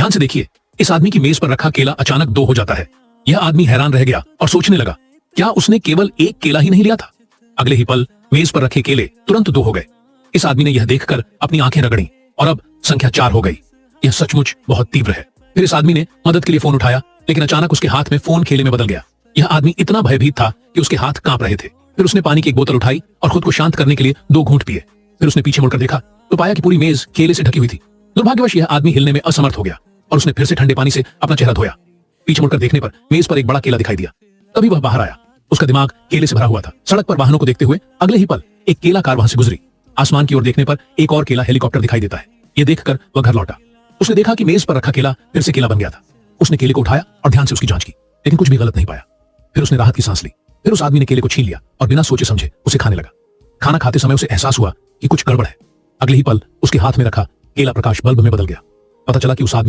ध्यान से देखिए, इस आदमी की मेज पर रखा केला अचानक 2 हो जाता है। यह आदमी हैरान रह गया और सोचने लगा, क्या उसने केवल एक केला ही नहीं लिया था? अगले ही पल मेज पर रखे केले तुरंत 2 हो गए। इस आदमी ने यह देखकर अपनी आंखें रगड़ी और अब संख्या 4 हो गई। यह सचमुच बहुत तीव्र है। फिर इस आदमी ने मदद के लिए फोन उठाया, लेकिन अचानक उसके हाथ में फोन खेले में बदल गया। यह आदमी इतना भयभीत था कि उसके हाथ कांप रहे थे। फिर उसने पानी की एक बोतल उठाई और खुद को शांत करने के लिए 2 घूंट पिए। फिर उसने पीछे मुड़कर देखा तो पाया कि पूरी मेज केले से ढकी हुई थी। दुर्भाग्यवश यह आदमी हिलने में असमर्थ हो गया और उसने फिर से ठंडे पानी से अपना चेहरा धोया। पीछे मुड़कर देखने पर मेज पर एक बड़ा केला दिखाई दिया। तभी वह बाहर आया। उसका दिमाग केले से भरा हुआ था। सड़क पर वाहनों को देखते हुए अगले ही पल एक केला कार वहां से गुजरी। आसमान की ओर देखने पर एक और केला हेलीकॉप्टर दिखाई देता है। यह देखकर वह घर लौटा। उसने देखा कि मेज पर रखा केला फिर से केला बन गया था। उसने केले को उठाया और ध्यान से उसकी जांच की, लेकिन कुछ भी गलत नहीं पाया। फिर उसने राहत की सांस ली। फिर उस आदमी ने केले को छीन लिया और बिना सोचे समझे उसे खाने लगा। खाना खाते समय उसे एहसास हुआ कि कुछ गड़बड़ है। अगले ही पल उसके हाथ में रखा केला प्रकाश बल्ब में बदल गया। पता चला कि उस आदमी